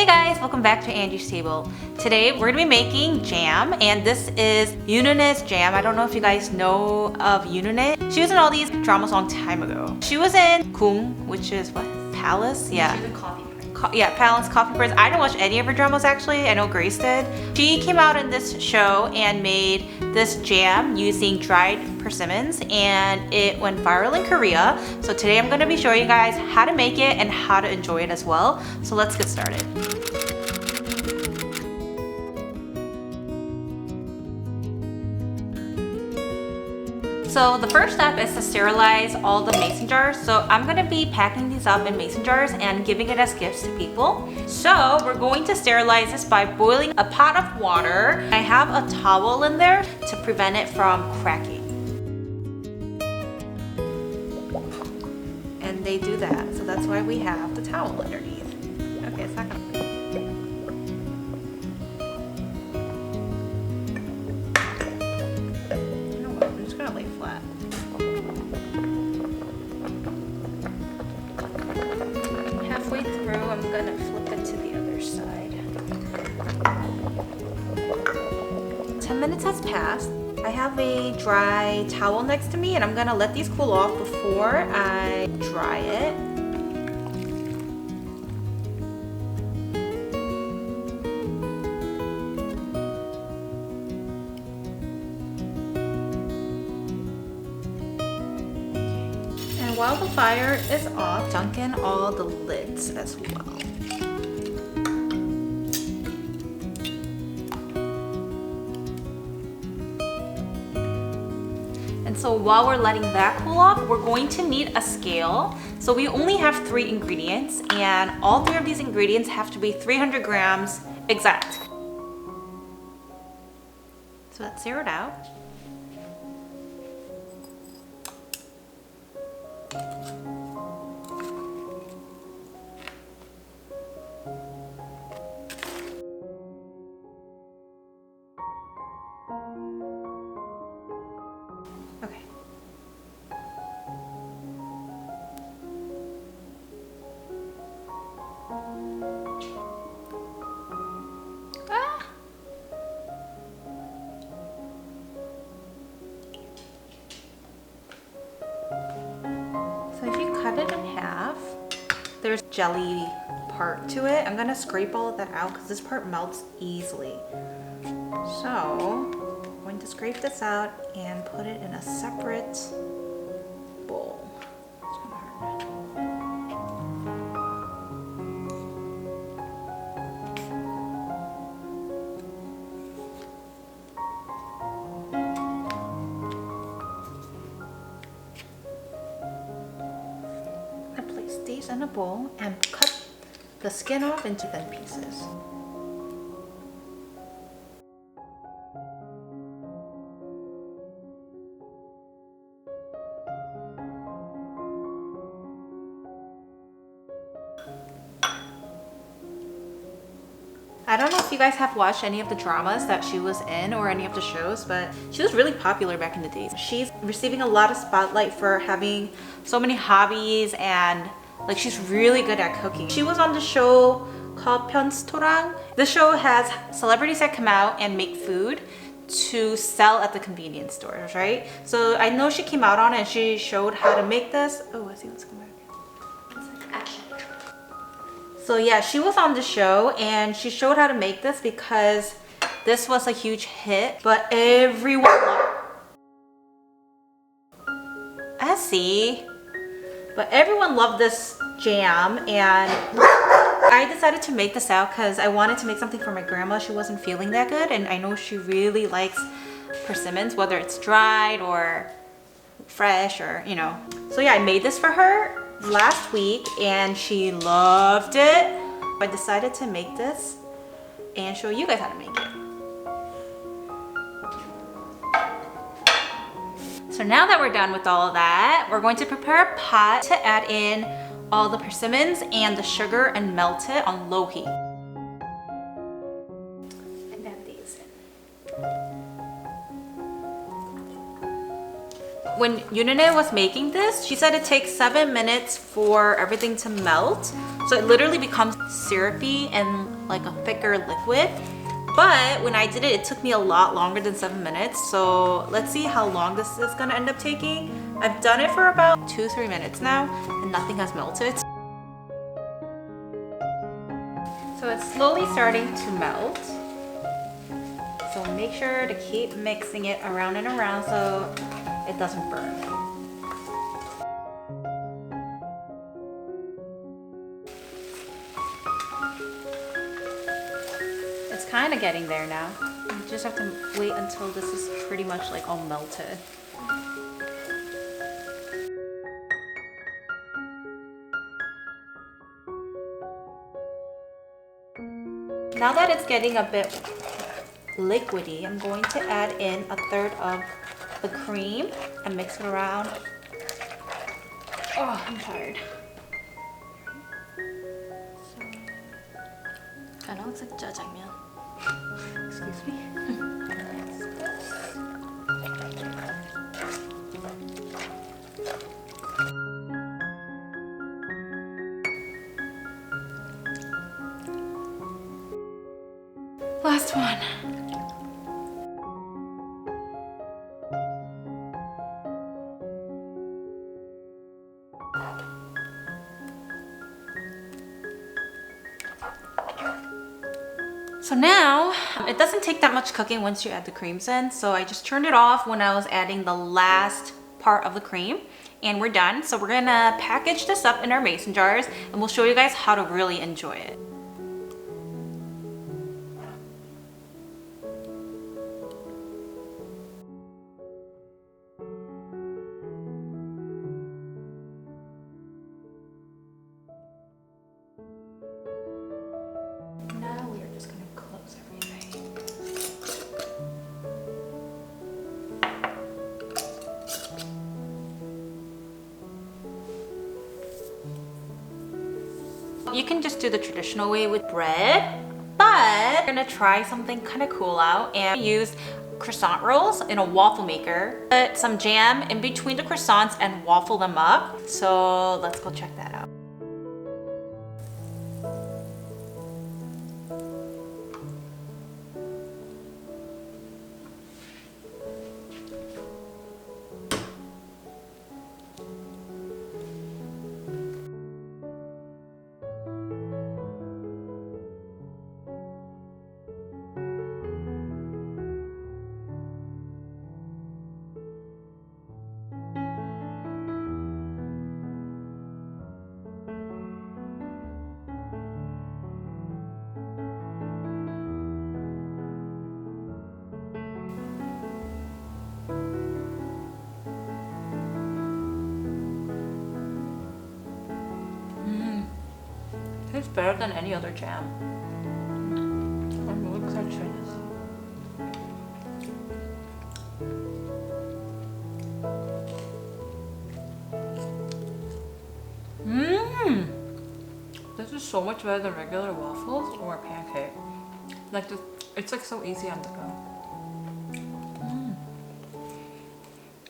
Hey guys, welcome back to Angie's Table. Today we're gonna be making jam, and this is Yoon Eun-Hye's jam. I don't know if you guys know of Yoon Eun-Hye. She was in all these dramas a long time ago. She was in Goong, which is what? Palace? Yeah. She's a coffee prince. Palace, Coffee Prince. I didn't watch any of her dramas actually. I know Grace did. She came out in this show and made this jam using dried persimmons, and it went viral in Korea. So today I'm gonna be showing you guys how to make it and how to enjoy it as well. So let's get started. So the first step is to sterilize all the mason jars. So I'm gonna be packing these up in mason jars and giving it as gifts to people. So we're going to sterilize this by boiling a pot of water. I have a towel in there to prevent it from cracking. And they do that, so that's why we have the towel underneath. Okay, it's not gonna lay flat. Halfway through, I'm gonna flip it to the other side. 10 minutes has passed. I have a dry towel next to me, and I'm gonna let these cool off before I dry it. While the fire is off, dunk in all the lids as well. And so while we're letting that cool off, we're going to need a scale. So we only have 3 ingredients, and all 3 of these ingredients have to be 300 grams exact. So let's zero it out. Okay. Ah. So if you cut it in half, there's jelly part to it. I'm gonna scrape all of that out because this part melts easily. So I'm going to scrape this out and put it in a separate bowl. It's gonna hurt. I place these in a bowl and cut the skin off into thin pieces. I don't know if you guys have watched any of the dramas that she was in or any of the shows, but she was really popular back in the days. She's receiving a lot of spotlight for having so many hobbies, and like she's really good at cooking. She was on the show called Funstaurant. The show has celebrities that come out and make food to sell at the convenience stores, right? So I know she came out on it and she showed how to make this. Oh, I see what's coming back. So yeah, she was on the show and she showed how to make this because this was a huge hit, but everyone loved it. I see. But everyone loved this jam, and I decided to make this out because I wanted to make something for my grandma. She wasn't feeling that good, and I know she really likes persimmons, whether it's dried or fresh or, you know. So yeah, I made this for her last week and she loved it. I decided to make this and show you guys how to make it. So now that we're done with all of that, we're going to prepare a pot to add in all the persimmons and the sugar and melt it on low heat. And add these in. when Yoon Eun-Hye was making this, she said it takes 7 minutes for everything to melt. So it literally becomes syrupy and like a thicker liquid. But when I did it, it took me a lot longer than 7 minutes. So let's see how long this is gonna end up taking. I've done it for about 2-3 minutes now and nothing has melted. So it's slowly starting to melt. So make sure to keep mixing it around and around so it doesn't burn. It's kind of getting there now. You just have to wait until this is pretty much like all melted. Now that it's getting a bit liquidy, I'm going to add in 1/3 of the cream and mix it around. Oh, I'm tired. Kind of looks like jjajangmyeon. Excuse me. Last one. So now, it doesn't take that much cooking once you add the creams in. So I just turned it off when I was adding the last part of the cream. And we're done. So we're gonna package this up in our mason jars and we'll show you guys how to really enjoy it. Now we are just gonna close everything. You can just do the traditional way with bread, but we're gonna try something kind of cool out and use croissant rolls in a waffle maker. Put some jam in between the croissants and waffle them up. So let's go check that out. Tastes better than any other jam. I'm really excited to try this. This is so much better than regular waffles or a pancake. Like this, it's like so easy on the go.